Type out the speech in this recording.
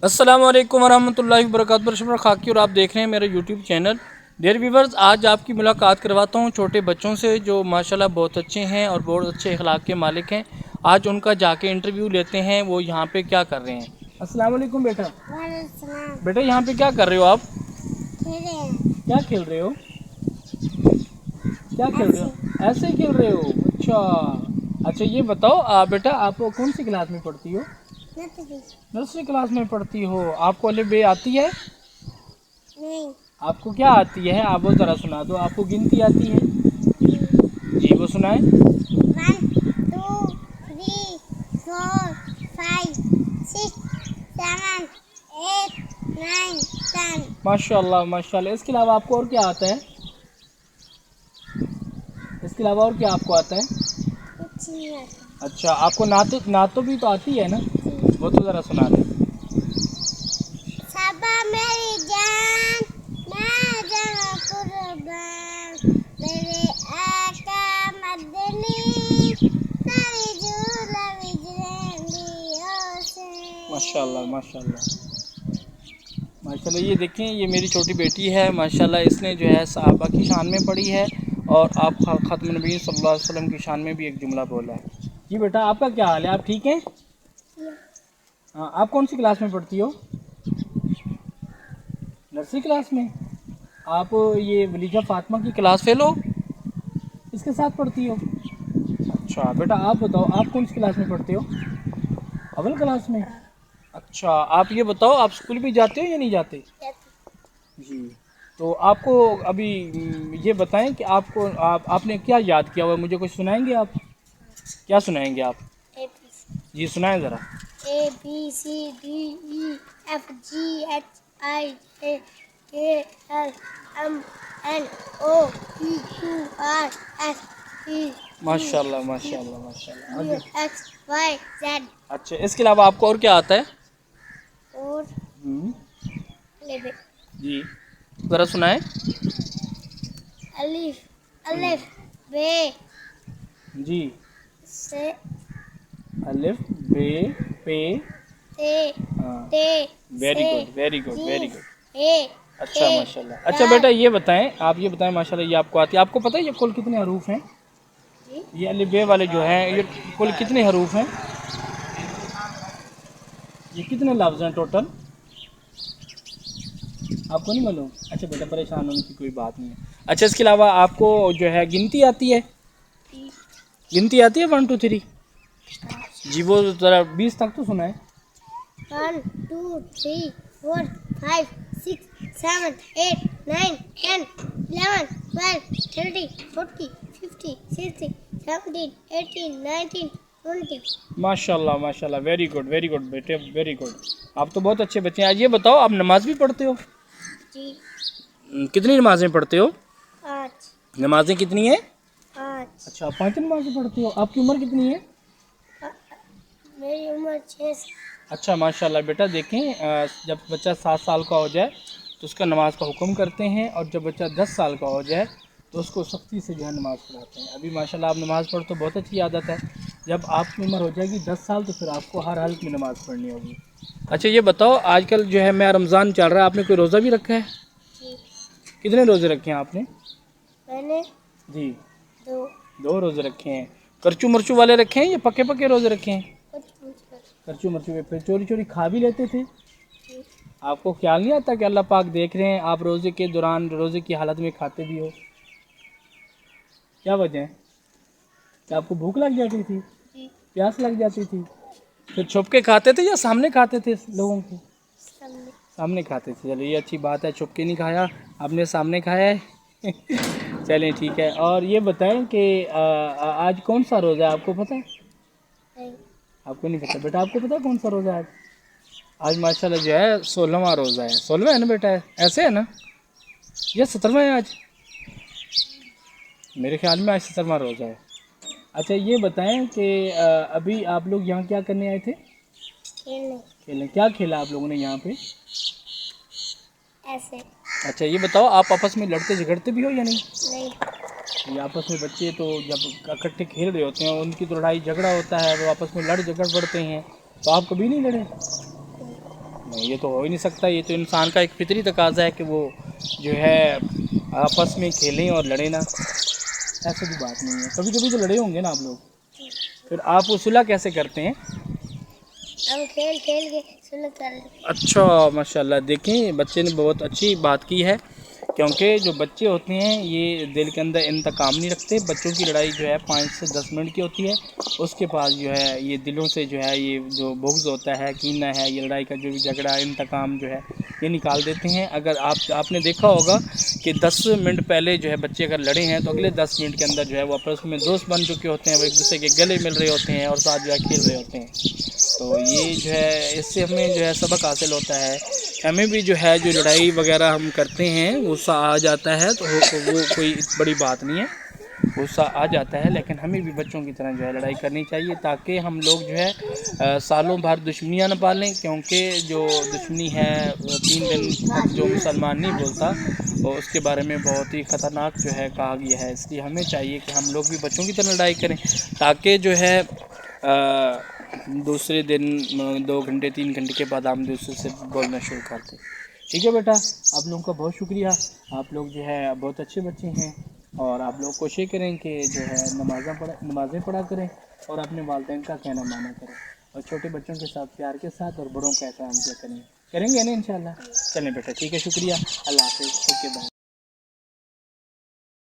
अस्सलाम वालेकुम वरहमतुल्लाहि वबरकातुहू। बरशुमार खाकी और आप देख रहे हैं मेरा यूट्यूब चैनल। डियर व्यूवर्स, आज आपकी मुलाकात करवाता हूँ छोटे बच्चों से जो माशाल्लाह बहुत अच्छे हैं और बहुत अच्छे अखलाक के मालिक हैं। आज उनका जाके इंटरव्यू लेते हैं वो यहाँ पे क्या कर रहे हैं। अस्सलाम वालेकुम बेटा। बेटा यहाँ पे क्या कर रहे हो आप? क्या खेल रहे हो? क्या खेल रहे हो? ऐसे ही खेल रहे हो? अच्छा ये बताओ बेटा आप कौन सी क्लास में पढ़ती हो? नर्सरी क्लास में पढ़ती हो। आपको अलिफ बे आती है? नहीं। आपको क्या आती है? आप वो ज़रा सुना दो। आपको गिनती आती है? जी वो सुनाए। 1 2 3 4 5 6 7 8 9 10। माशाल्लाह माशाल्लाह। इसके अलावा आपको और क्या आता है? इसके अलावा और क्या आपको आता है? कुछ नहीं आता। अच्छा आपको नातो भी तो आती है ना? वो तो ज़रा सुना दे। सबा मेरी जान मैं जरा कुर्बान मेरे आका मदनी सारी झूला विजरंगी से। माशाल्लाह माशाल्लाह माशाल्लाह। ये देखें ये मेरी छोटी बेटी है माशाल्लाह। इसने जो है सहाबा की शान में पढ़ी है और आप ख़ातमुन नबी सल्लल्लाहु अलैहि वसल्लम की शान में भी एक जुमला बोला है। जी बेटा आपका क्या हाल है? आप ठीक हैं? हाँ आप कौन सी क्लास में पढ़ती हो? नर्सरी क्लास में। आप ये वलीजा फ़ातिमा की क्लास फेल हो? इसके साथ पढ़ती हो? अच्छा बेटा आप बताओ आप कौन सी क्लास में पढ़ते हो? अव्वल क्लास में। अच्छा आप ये बताओ आप स्कूल भी जाते हो या नहीं जाते? जी तो आपको अभी ये बताएं कि आपने क्या याद किया हुआ है? मुझे कुछ सुनाएंगे आप? क्या सुनाएंगे आप? जी सुनाएं ज़रा। ABCDEFGHIJKLMNOPQRST माशाल्लाह माशाल्लाह माशाल्लाह। आगे। UXYZ। अच्छा इसके अलावा आपको और क्या आता है? और हम्म, लेबे जी ज़रा सुनाएं। अलिफ अलिफ बे जी से अलिफ बे पे। ते हाँ ते वेरी से गुड वेरी गुड वेरी जीम गुड। ए अच्छा ए माशाल्लाह। अच्छा दाल। बेटा ये बताएं आप ये बताएं माशाल्लाह ये आपको आती है? आपको पता है ये कुल कितने हरूफ हैं? जी ये अलिफ बे वाले जो हैं ये कुल कितने हरूफ हैं? ये कितने लफ्ज़ हैं टोटल? आपको नहीं मालूम? अच्छा बेटा परेशान होने की कोई बात नहीं है। अच्छा इसके अलावा आपको जो है गिनती आती है? गिनती आती है 1 2 3? जी वो ज़रा 20 तक तो सुनाए। 1 2 3 4 5 6 7 8 9 10 11 12 13 14 15 16 17 18 19 20। माशाल्लाह माशाल्लाह वेरी गुड बेटे वेरी गुड। आप तो बहुत अच्छे बच्चे हैं। आज ये बताओ आप नमाज भी पढ़ते हो? जी कितनी नमाज़ें पढ़ते हो? 5 नमाज़ें कितनी हैं? 5। अच्छा 5 नमाज़ें पढ़ते हो। आपकी उम्र कितनी है? मेरी उम्र 6। अच्छा माशाल्लाह बेटा देखें जब बच्चा 7 साल का हो जाए तो उसका नमाज का हुक्म करते हैं और जब बच्चा 10 साल का हो जाए तो उसको सख्ती से जो है नमाज़ पढ़ाते हैं। अभी माशाल्लाह आप नमाज़ पढ़ तो बहुत अच्छी आदत है। जब आपकी उम्र हो जाएगी 10 साल तो फिर आपको हर हालत में नमाज़ पढ़नी होगी। अच्छा ये बताओ आजकल जो है मैं रमज़ान चल रहा है आपने कोई रोज़ा भी रखा है? जी कितने रोज़े रखे हैं आपने? मैंने जी 2 2 रोज़े रखे हैं। करचू मरचू वाले रखे हैं या पक्के पक्के रोज़े रखे हैं? कुछ करचू मरचू के फिर चोरी चोरी खा भी लेते थे? जी आपको ख्याल नहीं आता कि अल्लाह पाक देख रहे हैं आप रोज़े के दौरान रोज़े की हालत में खाते भी हो? क्या वजह है? क्या आपको भूख लग जाती थी? जी प्यास लग जाती थी? फिर छुप के खाते थे या सामने खाते थे लोगों के? सामने। सामने खाते थे। चलिए ये अच्छी बात है छुप के नहीं खाया आपने सामने खाया है। चलें ठीक है। और ये बताएं कि आज कौन सा रोज़ा है आपको पता है? नहीं आपको नहीं पता बेटा आपको पता है कौन सा रोज़ा है आज? आज माशाल्लाह जो है 16वां रोज़ा है। 16वां है ना बेटा? ऐसे है ना? ये 17वां है आज मेरे ख्याल में। आज 17वां रोज़ा है। अच्छा ये बताएं कि अभी आप लोग यहाँ क्या करने आए थे? खेलने खेलने। क्या खेला आप लोगों ने यहाँ पे? ऐसे अच्छा ये बताओ आप आपस में लड़ते झगड़ते भी हो या नहीं? नहीं। ये आपस में बच्चे तो जब इकट्ठे खेल रहे होते हैं उनकी तो लड़ाई झगड़ा होता है वो आपस में लड़ झगड़ पड़ते हैं। तो आप कभी नहीं लड़े? नहीं, ये तो हो ही नहीं सकता, ये तो इंसान का एक फितरी तकाजा है कि वो जो है आपस में खेलें और लड़े ना, ऐसी भी बात नहीं है। कभी कभी तो लड़े होंगे ना आप लोग, फिर आप वो सुलह कैसे करते हैं? हम खेल खेल के सुलह कर लेते हैं। अच्छा, माशाल्लाह, देखें बच्चे ने बहुत अच्छी बात की है, क्योंकि जो बच्चे होते हैं ये दिल के अंदर इंतकाम नहीं रखते। बच्चों की लड़ाई जो है 5 से 10 मिनट की होती है, उसके बाद जो है ये दिलों से जो है ये जो बुग़्ज़ होता है, कीना है, ये लड़ाई का जो भी झगड़ा इंतकाम जो है ये निकाल देते हैं। अगर आपने देखा होगा कि 10 मिनट पहले जो है बच्चे अगर लड़े हैं तो अगले 10 मिनट के अंदर जो है वो आपस में दोस्त बन चुके होते हैं, वो एक दूसरे के गले मिल रहे होते हैं और साथ जो है खेल रहे होते हैं। तो ये जो है इससे हमें जो है सबक हासिल होता है। हमें भी जो है जो लड़ाई वगैरह हम करते हैं गुस्सा आ जाता है तो वो कोई बड़ी बात नहीं है, गुस्सा आ जाता है, लेकिन हमें भी बच्चों की तरह जो है लड़ाई करनी चाहिए ताकि हम लोग जो है सालों भर दुश्मनियाँ न पालें। क्योंकि जो दुश्मनी है 3 दिन तक जो मुसलमान नहीं बोलता और उसके बारे में बहुत ही ख़तरनाक जो है कहा गया है। इसलिए हमें चाहिए कि हम लोग भी बच्चों की तरह लड़ाई करें ताकि जो है दूसरे दिन 2 घंटे 3 घंटे के बाद हम दूसरे से बोलना शुरू कर दें। ठीक है बेटा, आप लोगों का बहुत शुक्रिया, आप लोग जो है बहुत अच्छे बच्चे हैं और आप लोग कोशिश करें कि जो है नमाज़ें पढ़ा करें और अपने वालिदैन का कहना माना करें और छोटे बच्चों के साथ प्यार के साथ और बड़ों का एहतराम किया करेंगे ना इंशाल्लाह। चलें बेटा, ठीक है, शुक्रिया, अल्लाह हाफ़िज़, ओके बाय।